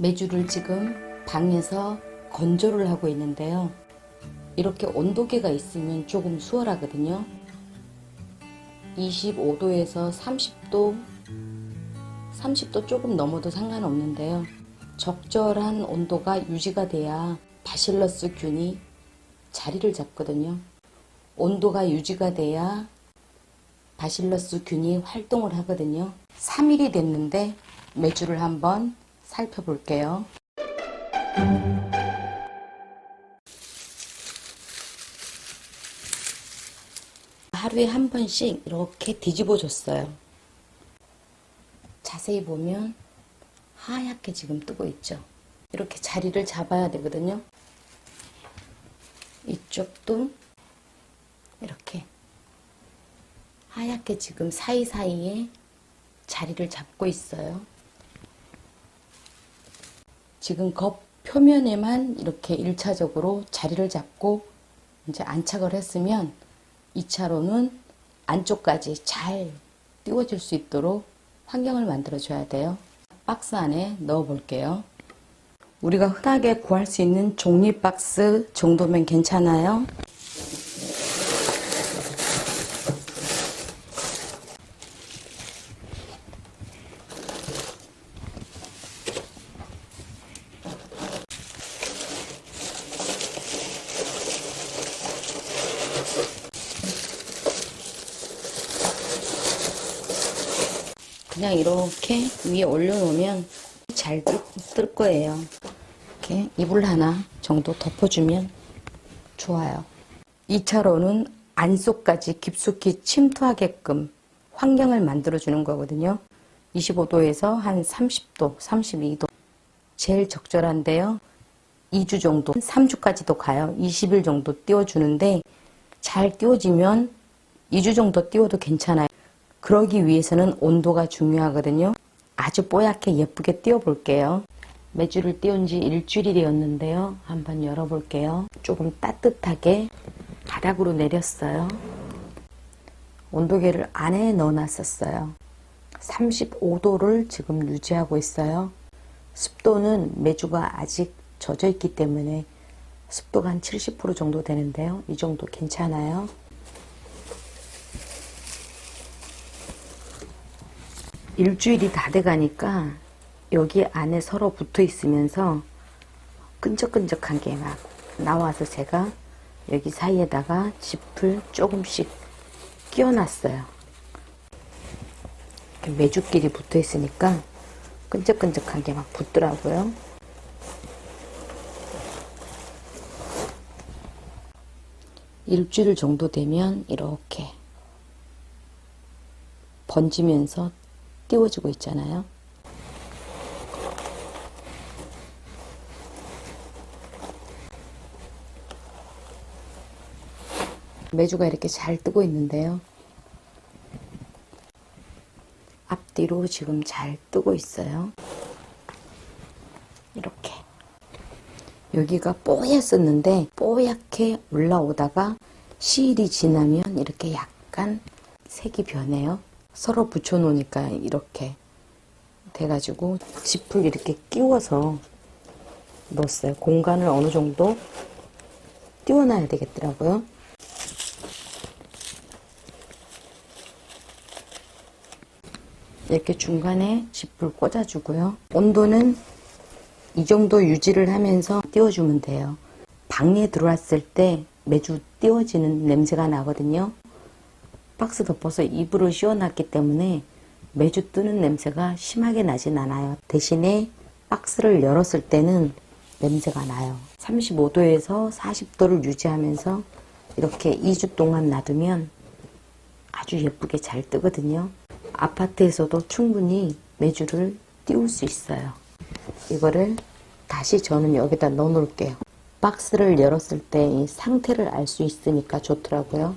메주를 지금 방에서 건조를 하고 있는데요. 이렇게 온도계가 있으면 조금 수월하거든요. 25도에서 30도 조금 넘어도 상관없는데요. 적절한 온도가 유지가 돼야 바실러스 균이 자리를 잡거든요. 온도가 유지가 돼야 바실러스 균이 활동을 하거든요. 3일이 됐는데 메주를 한번 살펴볼게요. 하루에 한 번씩 이렇게 뒤집어 줬어요. 자세히 보면 하얗게 지금 뜨고 있죠. 이렇게 자리를 잡아야 되거든요. 이쪽도 이렇게 하얗게 지금 사이사이에 자리를 잡고 있어요. 지금 겉 표면에만 이렇게 1차적으로 자리를 잡고 이제 안착을 했으면 2차로는 안쪽까지 잘 띄워질 수 있도록 환경을 만들어 줘야 돼요. 박스 안에 넣어 볼게요. 우리가 흔하게 구할 수 있는 종이 박스 정도면 괜찮아요. 그냥 이렇게 위에 올려놓으면 잘 뜰 거예요. 이렇게 이불 하나 정도 덮어주면 좋아요. 2차로는 안쪽까지 깊숙이 침투하게끔 환경을 만들어주는 거거든요. 25도에서 한 30도, 32도 제일 적절한데요. 2주 정도, 3주까지도 가요. 20일 정도 띄워주는데 잘 띄워지면 2주 정도 띄워도 괜찮아요. 그러기 위해서는 온도가 중요하거든요. 아주 뽀얗게 예쁘게 띄워 볼게요. 메주를 띄운 지 일주일이 되었는데요. 한번 열어볼게요. 조금 따뜻하게 바닥으로 내렸어요. 온도계를 안에 넣어놨었어요. 35도를 지금 유지하고 있어요. 습도는 메주가 아직 젖어 있기 때문에 습도가 한 70% 정도 되는데요. 이 정도 괜찮아요. 일주일이 다 돼가니까 여기 안에 서로 붙어 있으면서 끈적끈적한 게 막 나와서 제가 여기 사이에다가 짚을 조금씩 끼워놨어요. 이렇게 메주끼리 붙어 있으니까 끈적끈적한 게 막 붙더라고요. 일주일 정도 되면 이렇게 번지면서 띄워지고 있잖아요. 메주가 이렇게 잘 뜨고 있는데요. 앞뒤로 지금 잘 뜨고 있어요. 이렇게. 여기가 뽀얗었는데 뽀얗게 올라오다가 시일이 지나면 이렇게 약간 색이 변해요. 서로 붙여 놓으니까 이렇게 돼가지고 짚을 이렇게 끼워서 넣었어요. 공간을 어느 정도 띄워놔야 되겠더라고요. 이렇게 중간에 짚을 꽂아주고요. 온도는 이 정도 유지를 하면서 띄워주면 돼요. 방에 들어왔을 때 메주 띄워지는 냄새가 나거든요. 박스 덮어서 이불을 씌워놨기 때문에 메주 뜨는 냄새가 심하게 나진 않아요. 대신에 박스를 열었을 때는 냄새가 나요. 35도에서 40도를 유지하면서 이렇게 2주 동안 놔두면 아주 예쁘게 잘 뜨거든요. 아파트에서도 충분히 메주를 띄울 수 있어요. 이거를 다시 저는 여기다 넣어 놓을게요. 박스를 열었을 때 이 상태를 알 수 있으니까 좋더라고요.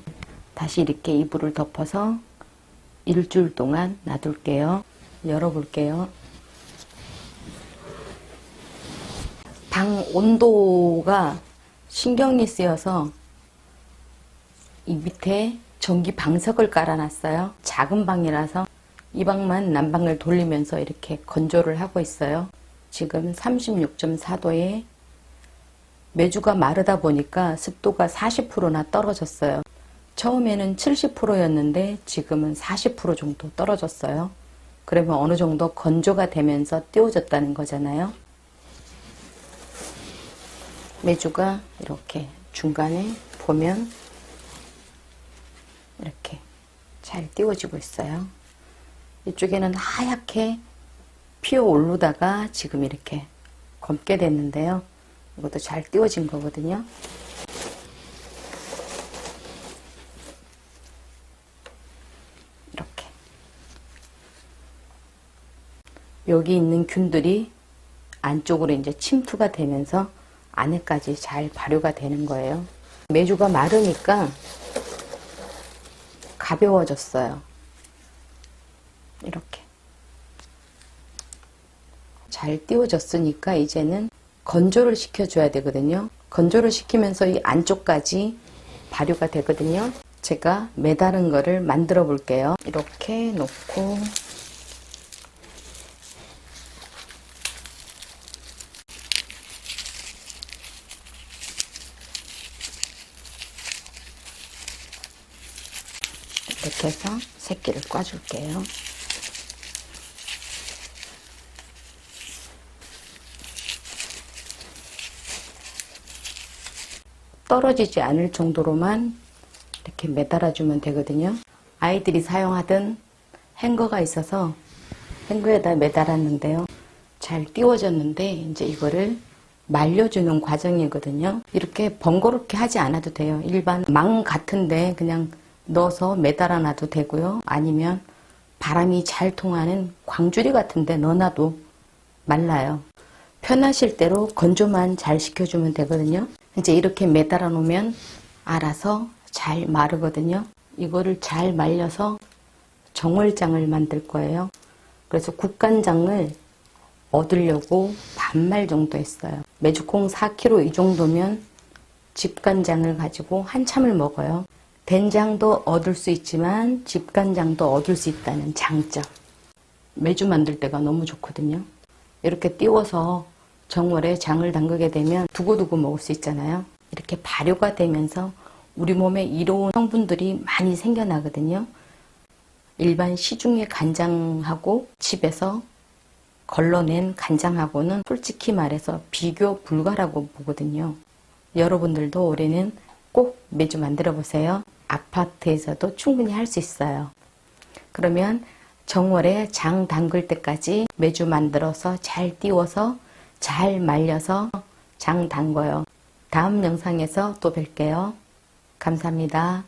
다시 이렇게 이불을 덮어서 일주일 동안 놔둘게요. 열어볼게요. 방 온도가 신경이 쓰여서 이 밑에 전기 방석을 깔아놨어요. 작은 방이라서 이 방만 난방을 돌리면서 이렇게 건조를 하고 있어요. 지금 36.4도에 메주가 마르다 보니까 습도가 40%나 떨어졌어요. 처음에는 70%였는데 지금은 40% 정도 떨어졌어요. 그러면 어느 정도 건조가 되면서 띄워졌다는 거잖아요. 메주가 이렇게 중간에 보면 이렇게 잘 띄워지고 있어요. 이쪽에는 하얗게 피어 오르다가 지금 이렇게 검게 됐는데요. 이것도 잘 띄워진 거거든요. 이렇게 여기 있는 균들이 안쪽으로 이제 침투가 되면서 안에까지 잘 발효가 되는 거예요. 메주가 마르니까 가벼워졌어요. 이렇게 잘 띄워졌으니까 이제는 건조를 시켜줘야 되거든요. 건조를 시키면서 이 안쪽까지 발효가 되거든요. 제가 매다른 거를 만들어 볼게요. 이렇게 놓고 이렇게 해서 새끼를 꽈줄게요. 떨어지지 않을 정도로만 이렇게 매달아주면 되거든요. 아이들이 사용하던 행거가 있어서 행거에다 매달았는데요. 잘 띄워졌는데 이제 이거를 말려주는 과정이거든요. 이렇게 번거롭게 하지 않아도 돼요. 일반 망 같은데 그냥 넣어서 매달아 놔도 되고요. 아니면 바람이 잘 통하는 광주리 같은데 넣어놔도 말라요. 편하실 대로 건조만 잘 시켜주면 되거든요. 이제 이렇게 매달아 놓으면 알아서 잘 마르거든요. 이거를 잘 말려서 정월장을 만들 거예요. 그래서 국간장을 얻으려고 반말 정도 했어요. 메주콩 4kg 이 정도면 집간장을 가지고 한참을 먹어요. 된장도 얻을 수 있지만 집간장도 얻을 수 있다는 장점. 메주 만들 때가 너무 좋거든요. 이렇게 띄워서 정월에 장을 담그게 되면 두고두고 먹을 수 있잖아요. 이렇게 발효가 되면서 우리 몸에 이로운 성분들이 많이 생겨나거든요. 일반 시중의 간장하고 집에서 걸러낸 간장하고는 솔직히 말해서 비교 불가라고 보거든요. 여러분들도 올해는 꼭 메주 만들어 보세요. 아파트에서도 충분히 할 수 있어요. 그러면 정월에 장 담글 때까지 메주 만들어서 잘 띄워서 잘 말려서 장 담궈요. 다음 영상에서 또 뵐게요. 감사합니다.